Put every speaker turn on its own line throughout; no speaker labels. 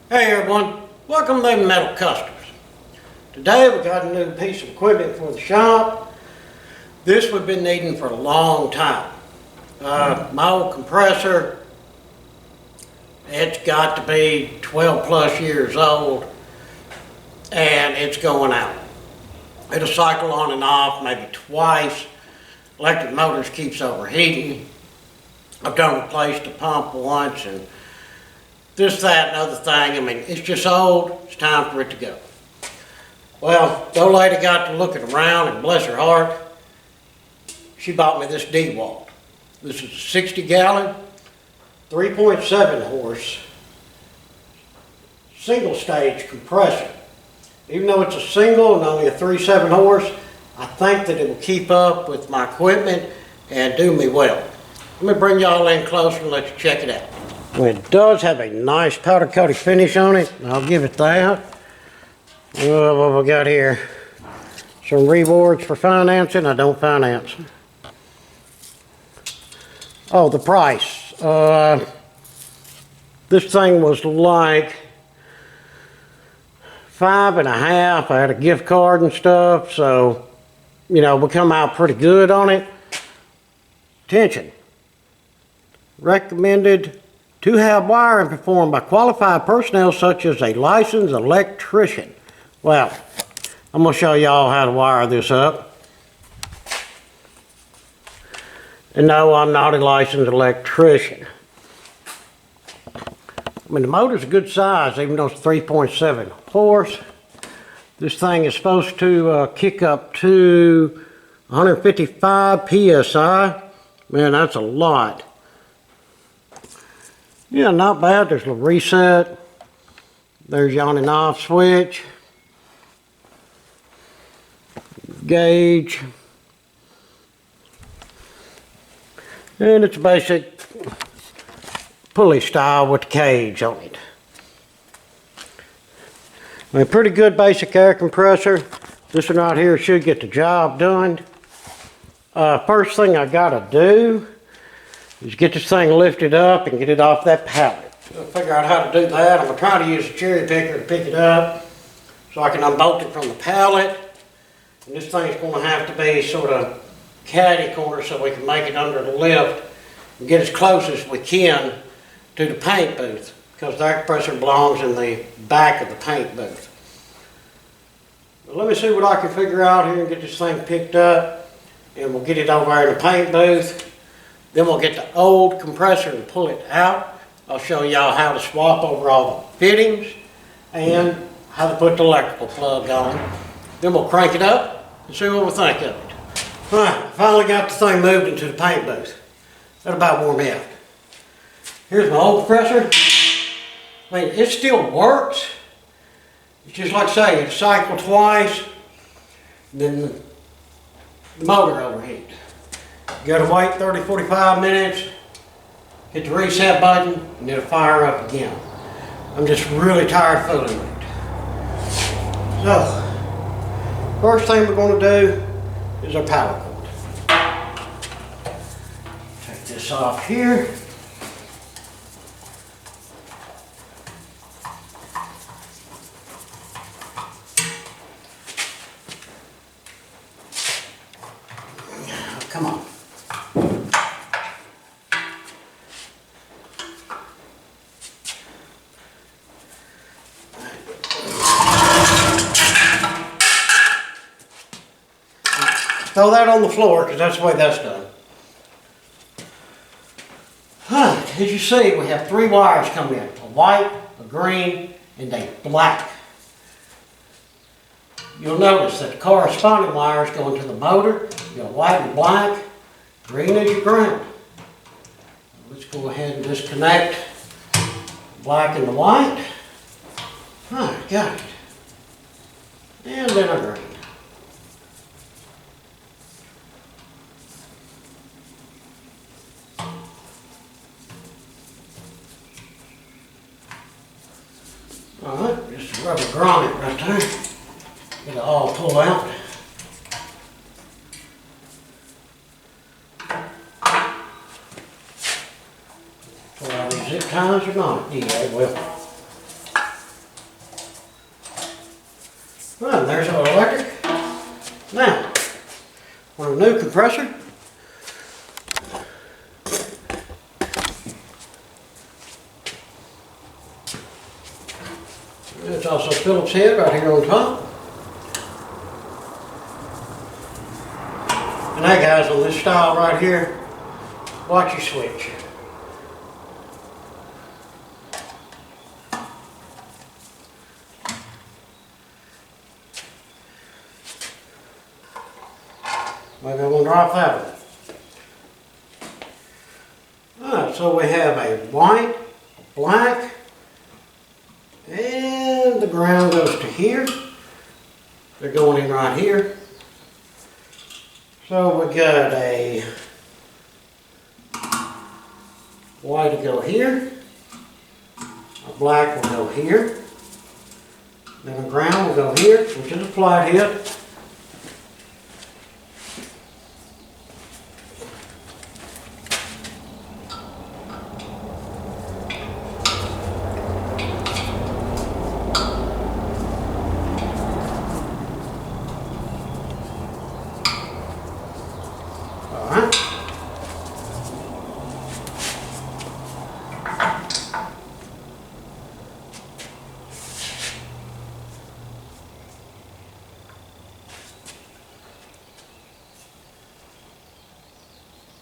Hey everyone, welcome to Them Metal Customers. Today we got a new piece of equipment for the shop. This we've been needing for a long time. My old compressor, it's got to be 12 plus years old and it's going out. It'll cycle on and off maybe twice. Electric motors keeps overheating. I've done replaced the pump once and this, that, and other thing. I mean, it's just old. It's time for it to go. Well, the old lady got to looking around, and bless her heart, she bought me this DeWalt. This is a 60-gallon, 3.7 horse, single-stage compressor. Even though it's a single and only a 3.7 horse, I think that it will keep up with my equipment and do me well. Let me bring y'all in closer and let you check it out. Well, it does have a nice powder coated finish on it. I'll give it that. Well, what we got here? Some rewards for financing. I don't finance. Oh, the price. This thing was like $5.50. I had a gift card and stuff, so we come out pretty good on it. Attention. Recommended to have wiring performed by qualified personnel such as a licensed electrician. Well, I'm going to show y'all how to wire this up. And no, I'm not a licensed electrician. I mean, the motor's a good size, even though it's 3.7 horse. This thing is supposed to kick up to 155 PSI. Man, that's a lot. Yeah, not bad. There's a little reset. There's your on and off switch. Gauge. And it's a basic pulley style with the cage on it. A pretty good basic air compressor. This one right here should get the job done. First thing I gotta do is get this thing lifted up and get it off that pallet. So I'll figure out how to do that. I'm gonna try to use a cherry picker to pick it up so I can unbolt it from the pallet. And this thing's gonna have to be sort of caddy corner so we can make it under the lift and get as close as we can to the paint booth, because the air compressor belongs in the back of the paint booth. But let me see what I can figure out here and get this thing picked up, and we'll get it over there in the paint booth. Then we'll get the old compressor and pull it out. I'll show y'all how to swap over all the fittings and how to put the electrical plug on. Then we'll crank it up and see what we think of it. All right, finally got the thing moved into the paint booth. That'll about warm me up. Here's my old compressor. I mean, it still works. It's just like I say, it cycled twice, then the motor overheated. You gotta wait 30, 45 minutes, hit the reset button, and it'll fire up again. I'm just really tired of fooling with it. So, first thing we're gonna do is our power cord. Take this off here. Come on. Throw that on the floor because that's the way that's done. As you see, we have 3 wires coming in. A white, a green, and a black. You'll notice that the corresponding wires go into the motor. You got white and black, green is your ground. Let's go ahead and disconnect the black and the white. Alright, got it. And then our green. Alright, just a rubber grommet right there. Get it all pulled out. Pull out these zip ties or not? Yeah, well. new compressor. There's also a Phillips head right here on top. And that guy's on this style right here. Watch your switch. Maybe I want to drop that one. Alright, so we have a white, a black, and the ground goes to here. They're going in right here. So we got a white will go here, a black will go here, then a ground will go here, which is a flat head.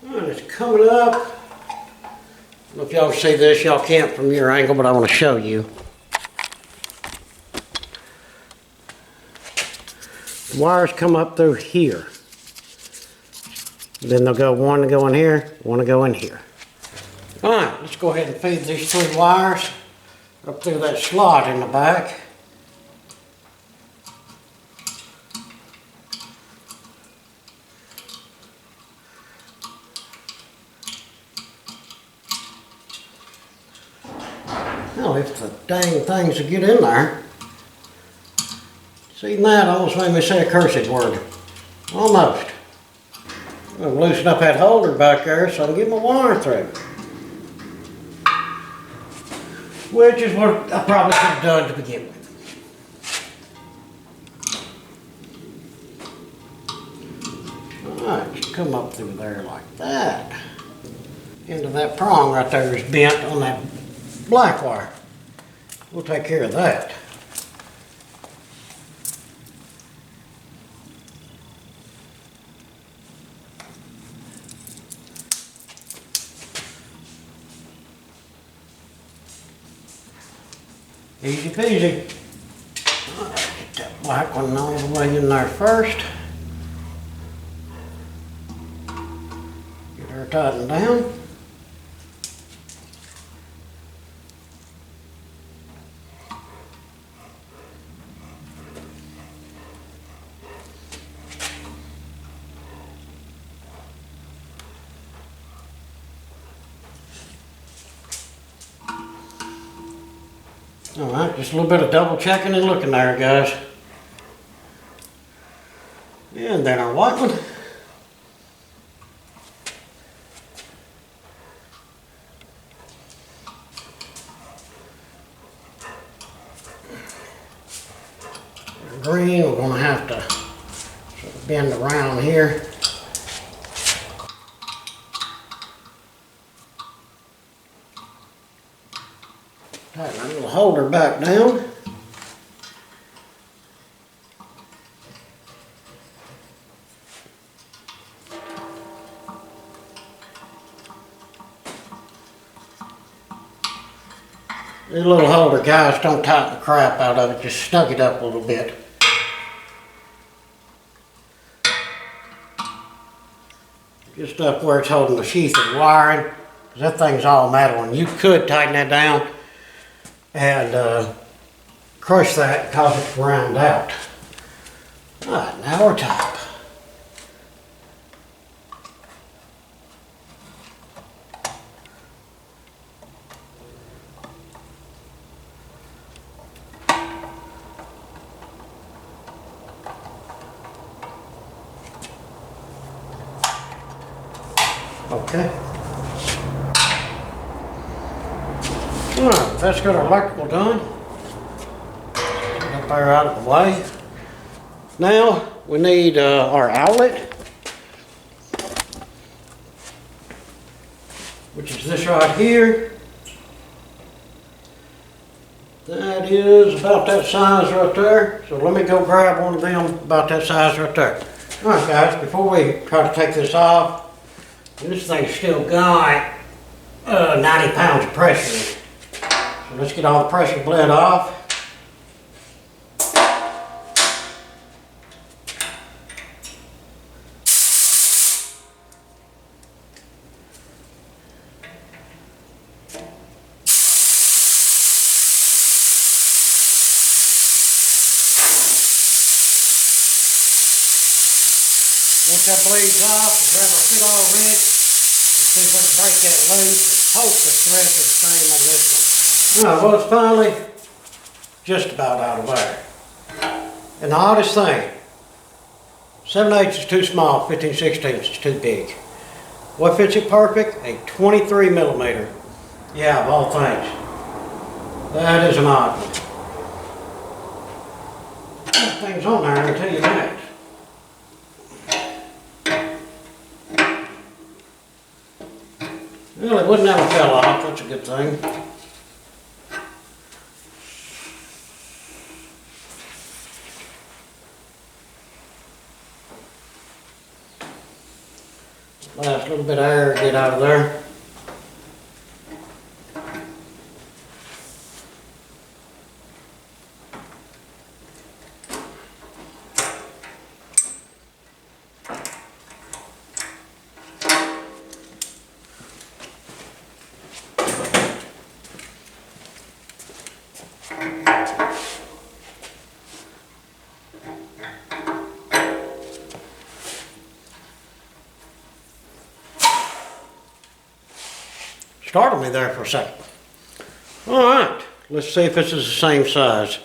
And it's coming up. I don't know if y'all see this, y'all can't from your angle, but I want to show you. The wires come up through here. Then they'll go one to go in here, one to go in here. Alright, let's go ahead and feed these 3 wires up through that slot in the back. Well, if the dang things will get in there. See, that almost made me say a cursed word. Almost. I'm going to loosen up that holder back there so I can get my wire through. Which is what I probably should have done to begin with. Alright, just come up through there like that. Into that prong right there is bent on that black wire. We'll take care of that. Easy peasy. Alright, get that black one all the way in there first. Get her tightened down. Alright, just a little bit of double checking and looking there, guys. And then our white one. Our green, we're going to have to sort of bend around here. Tighten our little holder back down. These little holder guys don't tighten the crap out of it, just snug it up a little bit. Just up where it's holding the sheath of wiring, because that thing's all metal, and you could tighten that down and crush that, cause it to round out. Alright, now we're top. Okay. Alright, that's got our electrical done. Get up there out of the way. Now we need our outlet. which is this right here. That is about that size right there. So let me go grab one of them about that size right there. All right, guys, before we try to take this off, this thing's still got 90 pounds of pressure in it. So let's get all the pressure bled off. Once that bleeds off, we'll grab our fit all wrench and see if we can break that loose, and hope the threads are the same on this one. Alright, well, it's finally just about out of there. And the oddest thing, 7/8 is too small, 15/16 is too big. What fits it perfect? A 23 millimeter. Yeah, of all things. That is an odd one. Things on there, I can tell you that. Well, it wouldn't have fell off, that's a good thing. Last little bit of air get out of there. Startled me there for a second. All right, let's see if this is the same size.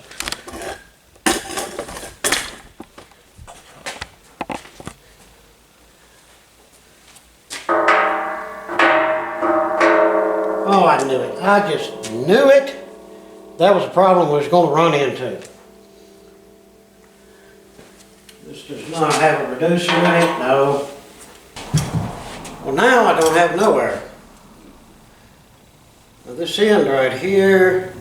Oh, I knew it. I just knew it. That was the problem we was going to run into. This does not have a reducer in it, no. Well, now I don't have no air. Now this end right here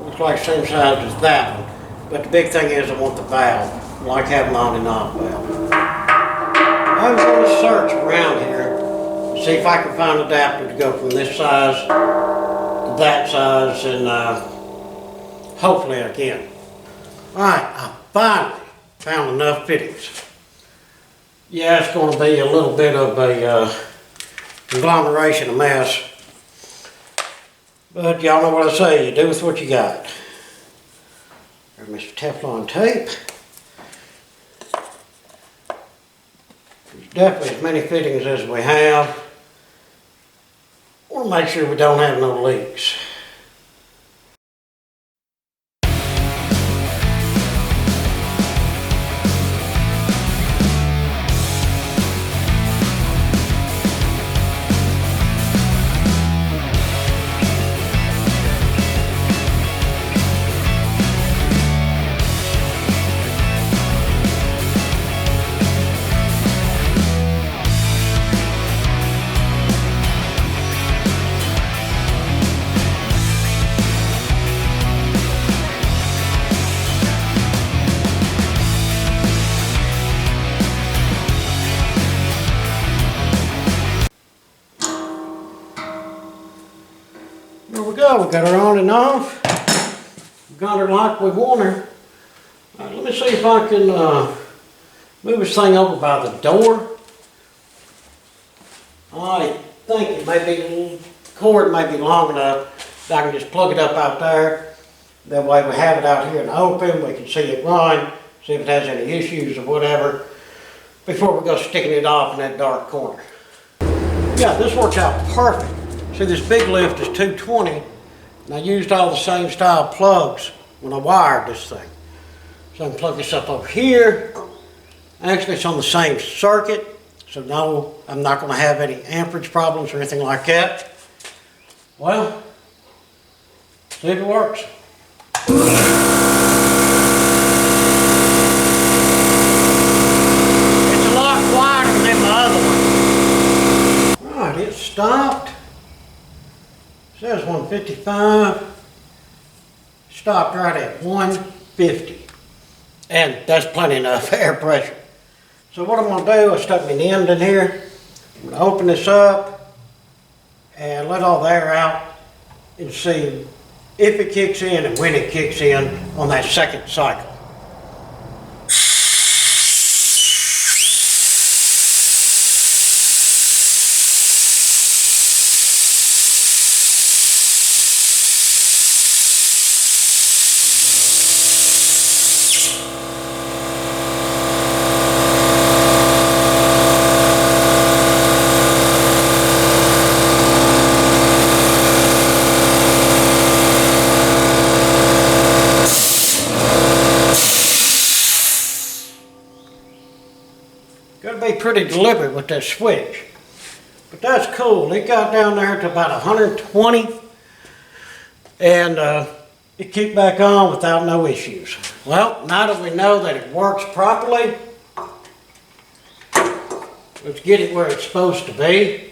looks like the same size as that one, but the big thing is I want the valve. I like having on and off valve. I'm going to search around here and see if I can find an adapter to go from this size to that size, and hopefully I can. Alright, I finally found enough fittings. Yeah, it's going to be a little bit of a conglomeration of mess, but y'all know what I say, you do with what you got. There's Mr. Teflon tape. There's definitely as many fittings as we have. I want to make sure we don't have no leaks. There we go, we got her on and off. We got her like we want her. All right, let me see if I can move this thing over by the door. I think it may be, the cord may be long enough that I can just plug it up out there. That way we have it out here in the open, we can see it run, see if it has any issues or whatever, before we go sticking it off in that dark corner. Yeah, this works out perfect. See, this big lift is 220, and I used all the same style plugs when I wired this thing. So I can plug this up over here. Actually, it's on the same circuit, so no, I'm not going to have any amperage problems or anything like that. Well, see if it works. It's a lot quieter than my other one. stopped. It says 155. Stopped right at 150. And that's plenty enough air pressure. So what I'm going to do, I stuck my end in here. I'm going to open this up and let all the air out and see if it kicks in and when it kicks in on that second cycle. Got to be pretty deliberate with that switch. But that's cool. It got down there to about 120 and it kicked back on without no issues. Well, now that we know that it works properly, let's get it where it's supposed to be.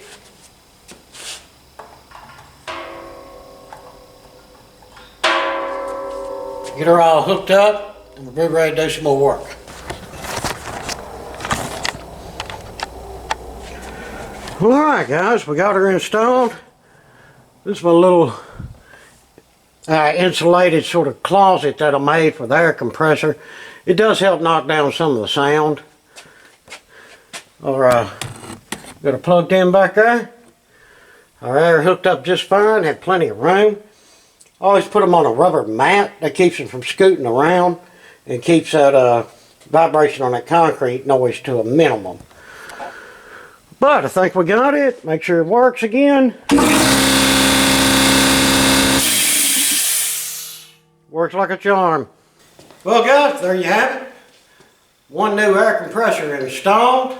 Get her all hooked up and we'll be ready to do some more work. Alright guys, we got her installed. This is my little insulated sort of closet that I made for the air compressor. It does help knock down some of the sound. Got her plugged in back there. Our air hooked up just fine, had plenty of room. Always put them on a rubber mat. That keeps them from scooting around and keeps that vibration on that concrete noise to a minimum. But I think we got it. Make sure it works again. Works like a charm. Well guys, there you have it. One new air compressor installed.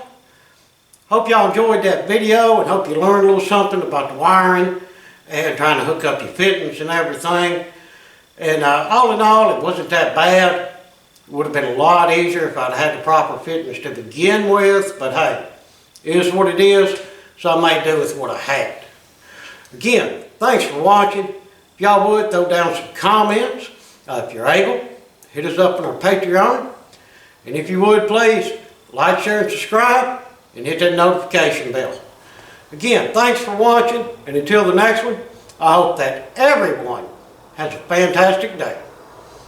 Hope y'all enjoyed that video and hope you learned a little something about the wiring and trying to hook up your fittings and everything. And all in all, it wasn't that bad. It would have been a lot easier if I'd had the proper fittings to begin with, but hey, it is what it is, so I made do with what I had. Again, thanks for watching. If y'all would, throw down some comments. If you're able, hit us up on our Patreon. And if you would, please, like, share, and subscribe, and hit that notification bell. Again, thanks for watching, and until the next one, I hope that everyone has a fantastic day.